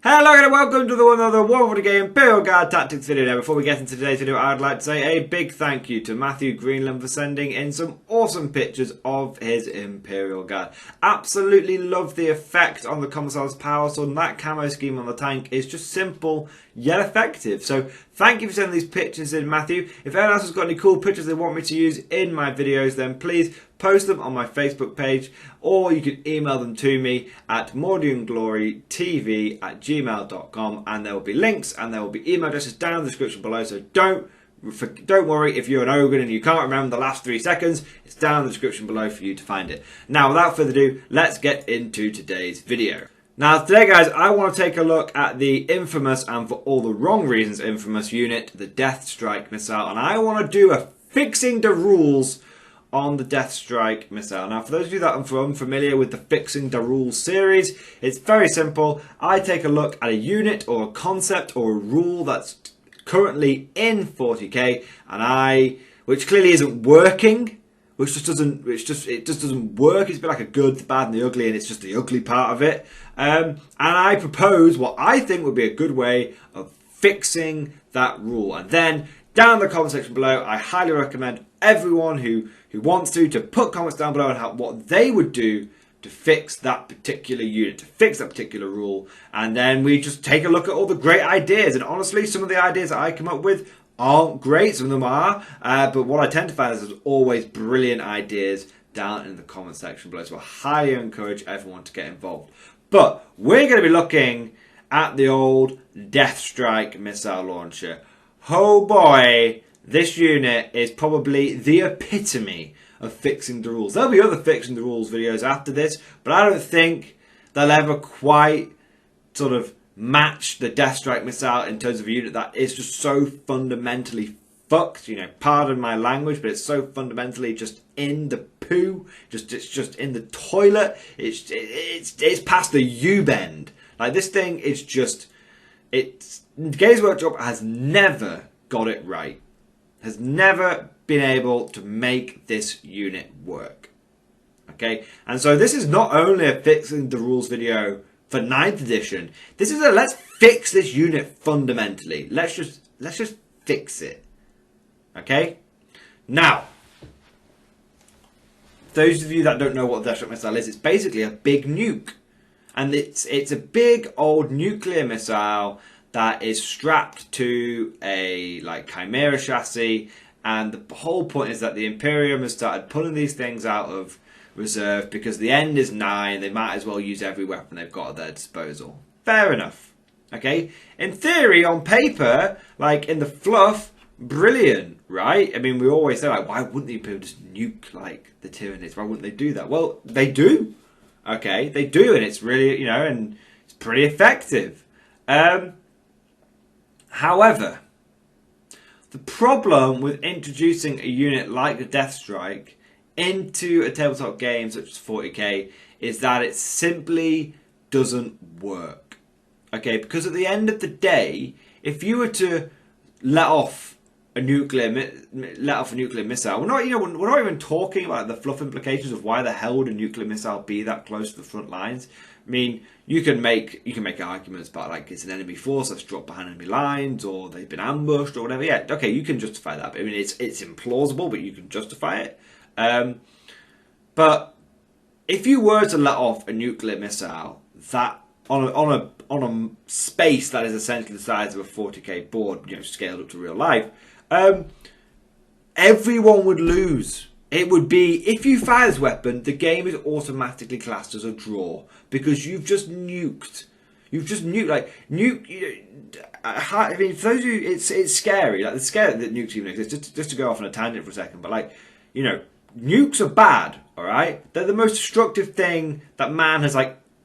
Hello and welcome to another Warhammer game Imperial Guard Tactics video. Now before we get into today's video, I'd like to say a big thank you to Matthew Greenland for sending in some awesome pictures of his Imperial Guard. Absolutely love the effect on the Commissar's Power Sword, and that camo scheme on the tank is just simple yet effective. So thank you for sending these pictures in, Matthew. If anyone else has got any cool pictures they want me to use in my videos, then please post them on my Facebook page, or you can email them to me at mordianglorytv@gmail.com, and there will be links and there will be email addresses down in the description below. So don't worry if you're an ogre and you can't remember the last 3 seconds. It's down in the description below for you to find it. Now, without further ado, let's get into today's video. Now today, guys, I want to take a look at the infamous, and for all the wrong reasons infamous, unit, the Deathstrike missile, and I want to do a fixing the rules on the Deathstrike missile. Now, for those of you that are unfamiliar with the Fixing the Rules series, it's very simple. I take a look at a unit or a concept or a rule that's currently in 40k, and which clearly isn't working, it just doesn't work. It's a bit like a good, the bad, and the ugly, and it's just the ugly part of it. And I propose what I think would be a good way of fixing that rule. And then down in the comment section below, I highly recommend everyone who wants to put comments down below on what they would do to fix that particular unit, to fix that particular rule. And then we just take a look at all the great ideas. And honestly, some of the ideas that I come up with aren't great. Some of them are. But what I tend to find is there's always brilliant ideas down in the comment section below. So I highly encourage everyone to get involved. But we're going to be looking at the old Deathstrike missile launcher. Oh boy, this unit is probably the epitome of fixing the rules. There'll be other fixing the rules videos after this, but I don't think they'll ever quite sort of match the Deathstrike missile in terms of a unit that is just so fundamentally fucked. You know, pardon my language, but it's so fundamentally just in the poo. It's just in the toilet. It's past the U-bend. Like, this thing is just, Games Workshop has never got it right. Has never been able to make this unit work. Okay, and so this is not only a fixing the rules video for 9th edition. This is a let's fix this unit fundamentally. Let's just fix it. Okay, now, those of you that don't know what the Deathstrike missile is, it's basically a big nuke, and it's a big old nuclear missile that is strapped to a Chimera chassis, and the whole point is that the Imperium has started pulling these things out of reserve because the end is nigh and they might as well use every weapon they've got at their disposal. Fair enough. Okay? In theory, on paper, in the fluff, brilliant, right? I mean, we always say, why wouldn't the Imperium just nuke, the Tyranids? Why wouldn't they do that? Well, they do. Okay? They do, and it's really, and it's pretty effective. However, the problem with introducing a unit like the Deathstrike into a tabletop game such as 40k is that it simply doesn't work. Okay, because at the end of the day, if you were to let off a nuclear missile, we're not even talking about the fluff implications of why the hell would a nuclear missile be that close to the front lines. I mean, you can make arguments about it's an enemy force that's dropped behind enemy lines, or they've been ambushed, or whatever. Yeah, okay, you can justify that. I mean, it's implausible, but you can justify it. But if you were to let off a nuclear missile that on a space that is essentially the size of a 40k board, scaled up to real life, everyone would lose. It would be, if you fire this weapon, the game is automatically classed as a draw because you've just nuked. You've just nuked, I mean, for those of you, it's scary. It's scary that nukes even exist. Just to go off on a tangent for a second, but nukes are bad. All right, they're the most destructive thing that man has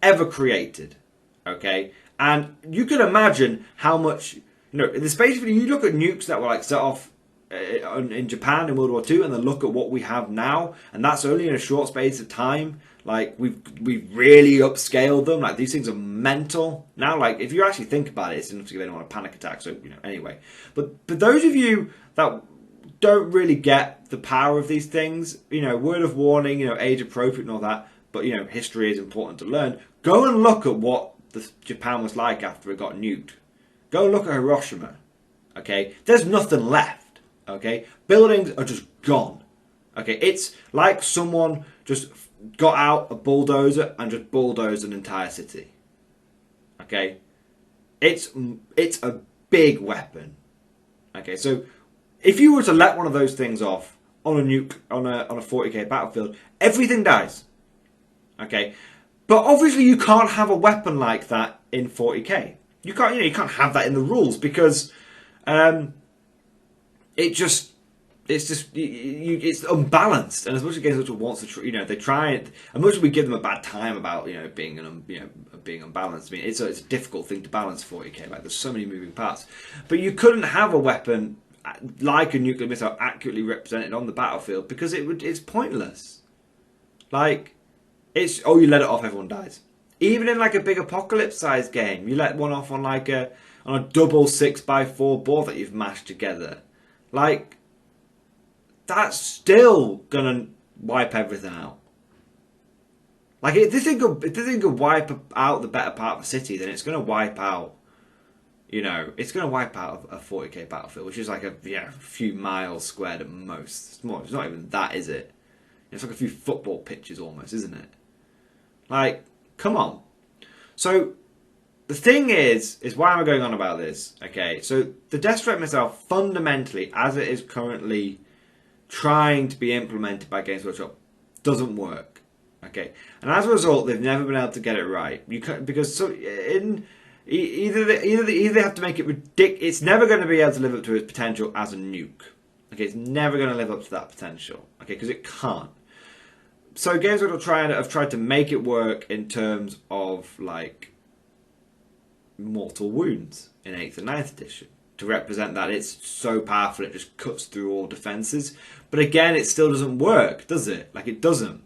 ever created. Okay, and you can imagine how much in the space of you look at nukes that were set off in Japan in World War II, and then look at what we have now, and that's only in a short space of time. We've really upscaled them. These things are mental now. If you actually think about it, it's enough to give anyone a panic attack. So anyway, but those of you that don't really get the power of these things, word of warning, age appropriate and all that, but history is important to learn. Go and look at what Japan was like after it got nuked. Go look at Hiroshima. Okay, there's nothing left. Okay, buildings are just gone. Okay, it's like someone just got out a bulldozer and just bulldozed an entire city. Okay, it's a big weapon. Okay, so if you were to let one of those things off on a nuke on a 40k battlefield, everything dies. Okay, but obviously you can't have a weapon like that in 40k. You can't have that in the rules because it's unbalanced. And as much as Games Workshop wants to, they try it. As much as we give them a bad time about being unbalanced. I mean, it's a difficult thing to balance 40k. Like there's so many moving parts, but you couldn't have a weapon like a nuclear missile accurately represented on the battlefield because it's pointless. Like you let it off, everyone dies. Even in like a big apocalypse sized game, you let one off on a double 6x4 board that you've mashed together. Like that's still gonna wipe everything out. Like if this thing could wipe out the better part of the city, then it's gonna wipe out. It's gonna wipe out a 40k battlefield, which is like a few miles squared at most. It's not even that, is it? It's like a few football pitches almost, isn't it? Like, come on. So the thing is why am I going on about this? Okay, so the Deathstrike missile fundamentally, as it is currently trying to be implemented by Games Workshop, doesn't work. Okay, and as a result, they've never been able to get it right. Either they have to make it ridiculous. It's never going to be able to live up to its potential as a nuke. Okay, it's never going to live up to that potential. Okay, because it can't. So Games Workshop have tried to make it work in terms of like mortal wounds in 8th and 9th edition to represent that it's so powerful it just cuts through all defenses. But again, it still doesn't work, does it? Like it doesn't.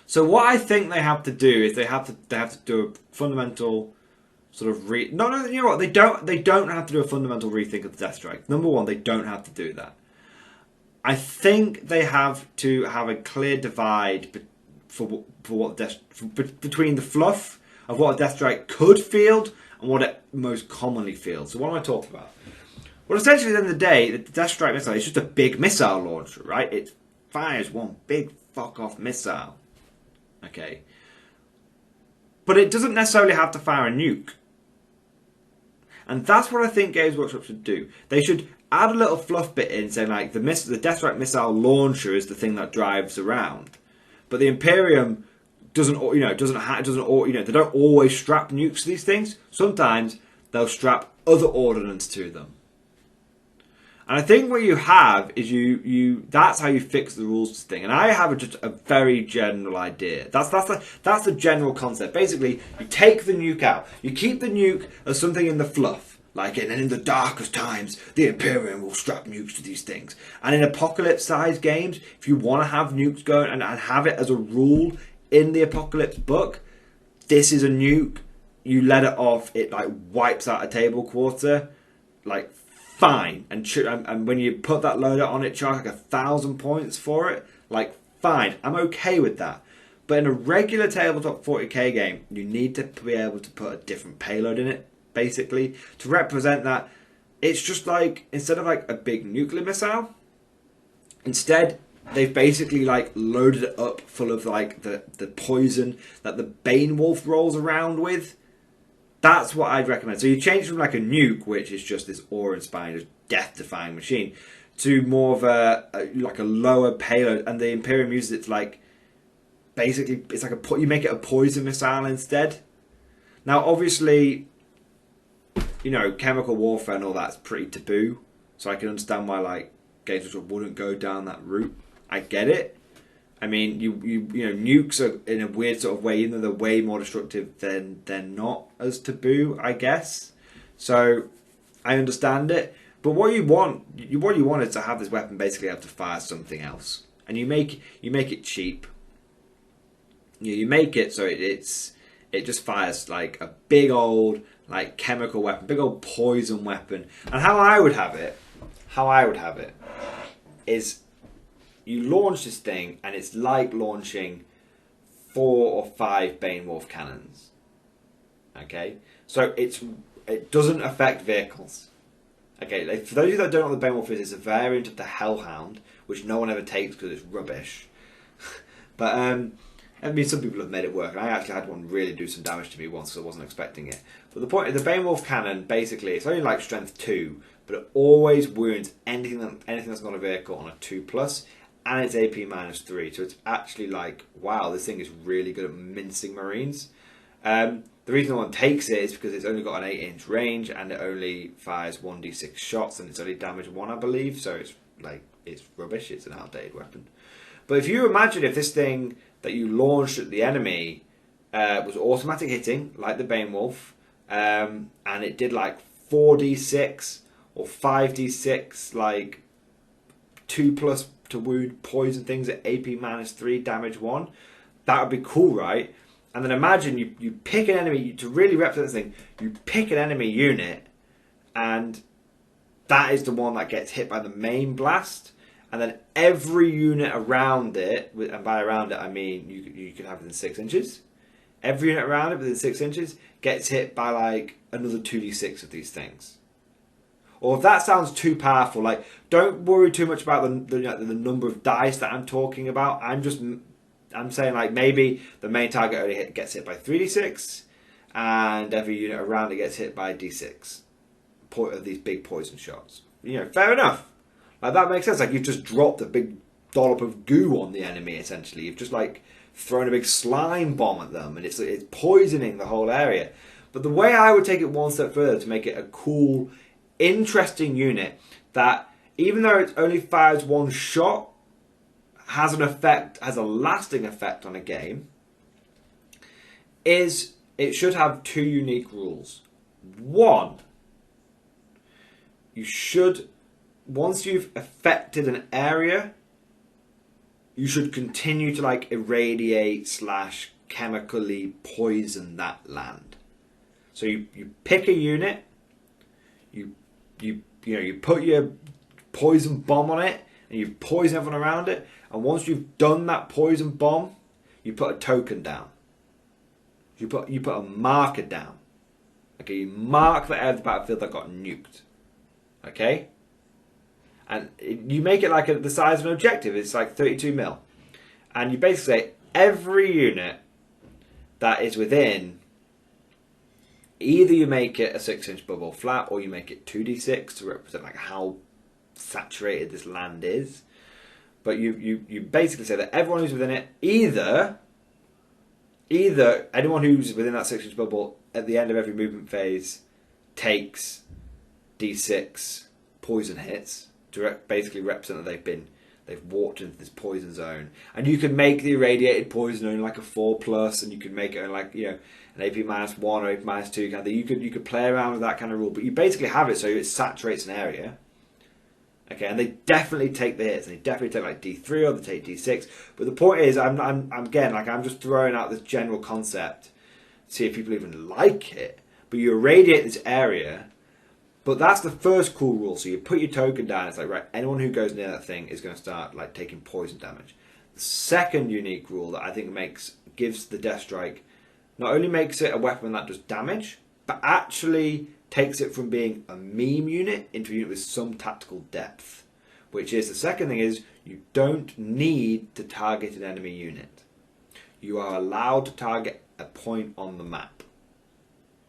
So what I think they have to do is they have to do a fundamental sort of you know what, they don't have to do a fundamental rethink of the Deathstrike. Number one, they don't have to do that. I think they have to have a clear divide between the fluff of what a Deathstrike could field and what it most commonly fields. So what am I talking about? Well, essentially, at the end of the day, the Deathstrike missile is just a big missile launcher, right? It fires one big fuck-off missile. Okay. But it doesn't necessarily have to fire a nuke. And that's what I think Games Workshop should do. They should add a little fluff bit in, saying like the Deathstrike missile launcher is the thing that drives around, but the Imperium doesn't they don't always strap nukes to these things. Sometimes they'll strap other ordnance to them. And I think what you have is that's how you fix the rules to this thing. And I have just a very general idea. That's the general concept. Basically, you take the nuke out. You keep the nuke as something in the fluff. Like, and in the darkest times, the Imperium will strap nukes to these things. And in apocalypse-sized games, if you want to have nukes going and have it as a rule in the Apocalypse book, this is a nuke. You let it off, it like wipes out a table quarter. Like, fine. And when you put that loader on it, charge like 1,000 points for it. Like, fine. I'm okay with that. But in a regular tabletop 40k game, you need to be able to put a different payload in it. Basically, to represent that it's just like, instead of like a big nuclear missile, instead they've basically like loaded it up full of like the poison that the Beowulf rolls around with. That's what I'd recommend. So you change from like a nuke, which is just this awe-inspiring, just death-defying machine, to more of a lower payload, and the Imperium uses it to like basically it's like you make it a poison missile instead. Now, obviously, chemical warfare and all that's pretty taboo. So I can understand why like Games Workshop wouldn't go down that route. I get it. I mean, you nukes are in a weird sort of way, even though they're way more destructive than they're not as taboo, I guess. So I understand it. But what you want is to have this weapon basically able to fire something else, and you make it cheap. You make it so it just fires like a big old like chemical weapon, big old poison weapon. And how I would have it is you launch this thing and it's like launching 4 or 5 Beowulf cannons. Okay, so it doesn't affect vehicles. Okay, like, for those of you that don't know what the Beowulf is, it's a variant of the Hellhound, which no one ever takes because it's rubbish. But I mean, some people have made it work, and I actually had one really do some damage to me once, so I wasn't expecting it. But the point of the Beowulf Cannon, basically, it's only like strength 2, but it always wounds anything that's not a vehicle on a 2+, and it's AP -3. So it's actually like, wow, this thing is really good at mincing Marines. The reason no one takes it is because it's only got an 8-inch range, and it only fires 1d6 shots, and it's only damage 1, I believe. So it's like, it's rubbish. It's an outdated weapon. But if you imagine if this thing that you launched at the enemy was automatic hitting, like the Beowulf, and it did like 4d6 or 5d6, like 2+ to wound poison things at AP -3, damage 1, that would be cool, right? And then imagine you pick an enemy, to really represent this thing, you pick an enemy unit, and that is the one that gets hit by the main blast, and then every unit around it, and by around it I mean you can have within 6 inches, every unit around it within 6 inches gets hit by like another 2d6 of these things. Or if that sounds too powerful, like, don't worry too much about the number of dice that I'm talking about. I'm saying, like, maybe the main target only gets hit by 3d6, and every unit around it gets hit by d6 of these big poison shots. You know, fair enough. Like, that makes sense. Like, you've just dropped a big dollop of goo on the enemy, essentially. You've just, like, thrown a big slime bomb at them, and it's poisoning the whole area. But the way I would take it one step further to make it a cool, interesting unit that, even though it only fires 1 shot, has a lasting effect on a game, is it should have 2 unique rules. One, you should, once you've affected an area, you should continue to like irradiate / chemically poison that land. So you pick a unit, you put your poison bomb on it, and you poison everyone around it, and once you've done that poison bomb, you put a token down. You put a marker down. Okay, you mark the area of the battlefield that got nuked. Okay? And you make it like the size of an objective. It's like 32 mil. And you basically say every unit that is within, either you make it a 6-inch bubble flat, or you make it 2d6 to represent like how saturated this land is. But you basically say that everyone who's within it, either anyone who's within that 6-inch bubble at the end of every movement phase takes d6 poison hits to basically represent that they've walked into this poison zone. And you can make the irradiated poison only like a 4+, and you can make it only like, you know, an AP -1 or AP -2 kind of thing. You could play around with that kind of rule, but you basically have it so it saturates an area. Okay, and they definitely take the hits, and they definitely take like D3 or they take D6. But the point is, I'm just throwing out this general concept, see if people even like it. But you irradiate this area, but that's the first cool rule. So you put your token down. It's like, right, anyone who goes near that thing is going to start like taking poison damage. The second unique rule that I think gives the Deathstrike, not only makes it a weapon that does damage, but actually takes it from being a meme unit into a unit with some tactical depth. Which is, the second thing is, you don't need to target an enemy unit. You are allowed to target a point on the map.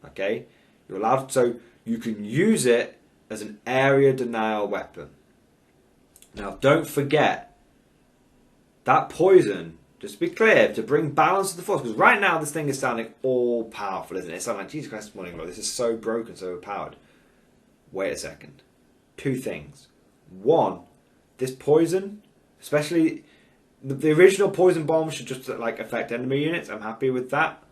Okay? You're allowed, so you can use it as an area denial weapon. Now, don't forget, that poison, just to be clear, to bring balance to the force, because right now this thing is sounding all powerful, isn't it? It's sounding like, Jesus Christ, morning glory, this is so broken, so overpowered. Wait a second. 2 things. One, this poison, especially the original poison bomb, should just like affect enemy units. I'm happy with that.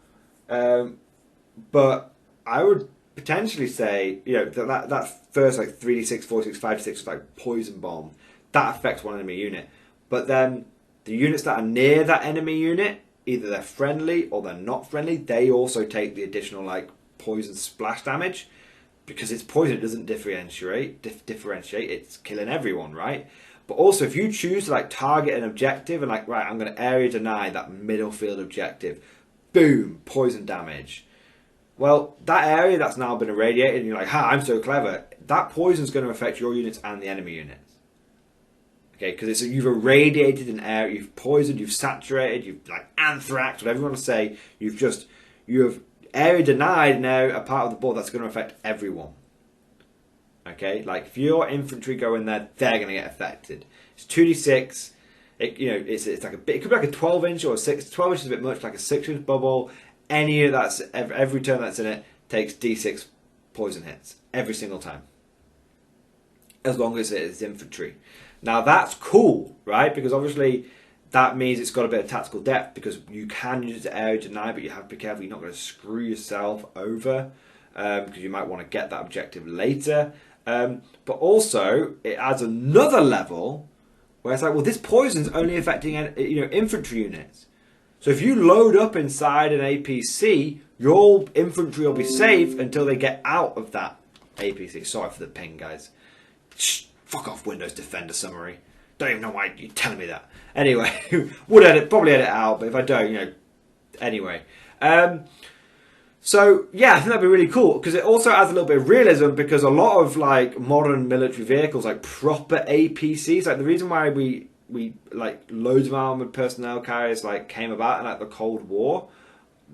But I would potentially say, you know, that first like 3d6, 4d6, 5d6 like poison bomb, that affects one enemy unit. But then the units that are near that enemy unit, either they're friendly or they're not friendly, they also take the additional like poison splash damage. Because it's poison, it doesn't differentiate, it's killing everyone, right? But also, if you choose to like target an objective and like, right, I'm going to area deny that middle field objective, boom, poison damage. Well, that area that's now been irradiated, and you're like, ha, I'm so clever. That poison's going to affect your units and the enemy units. Okay, because you've irradiated an area, you've poisoned, you've saturated, you've like anthrax, whatever you want to say. You have area denied now a part of the board that's going to affect everyone. Okay, like if your infantry go in there, they're going to get affected. It's 2d6. It's like it could be like a 12-inch or a 6. 12 inches is a bit much, like a 6-inch bubble. Any of that's every turn that's in it takes d6 poison hits every single time, as long as it is infantry. Now that's cool, right? Because obviously that means it's got a bit of tactical depth, because you can use the area deny, but you have to be careful you're not going to screw yourself over, because you might want to get that objective later. But also it adds another level where it's like, well, this poison's only affecting infantry units. So if you load up inside an APC, your infantry will be safe until they get out of that APC. Sorry for the ping, guys. Shh, fuck off, Windows Defender summary. Don't even know why you're telling me that. Anyway, would probably edit it out, but if I don't, anyway. So yeah, I think that'd be really cool, because it also adds a little bit of realism, because a lot of like modern military vehicles, like proper APCs, like the reason why we like loads of armored personnel carriers like came about in like the Cold War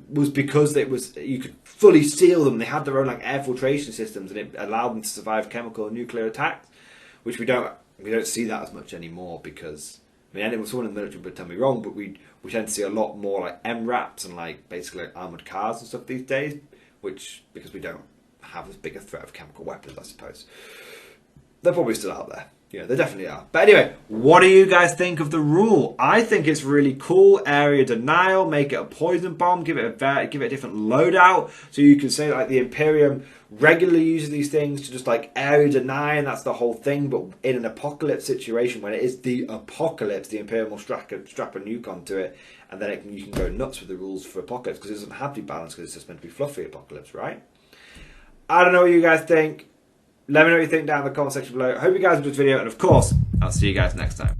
was because you could fully seal them. They had their own like air filtration systems, and it allowed them to survive chemical and nuclear attacks, which we don't see that as much anymore, because someone in the military would tell me wrong, but we tend to see a lot more like MRAPs and like basically like armored cars and stuff these days, because we don't have as big a threat of chemical weapons, I suppose. They're probably still out there. They definitely are. But anyway, what do you guys think of the rule? I think it's really cool. Area denial, make it a poison bomb, give it a different loadout, so you can say like the Imperium regularly uses these things to just like area deny, and that's the whole thing. But in an apocalypse situation, when it is the apocalypse, the Imperium will strap a nuke onto it, and then you can go nuts with the rules for apocalypse, because it doesn't have to be balanced, because it's just meant to be fluffy apocalypse, right? I don't know what you guys think. Let me know what you think down in the comment section below. I hope you guys enjoyed this video, and of course, I'll see you guys next time.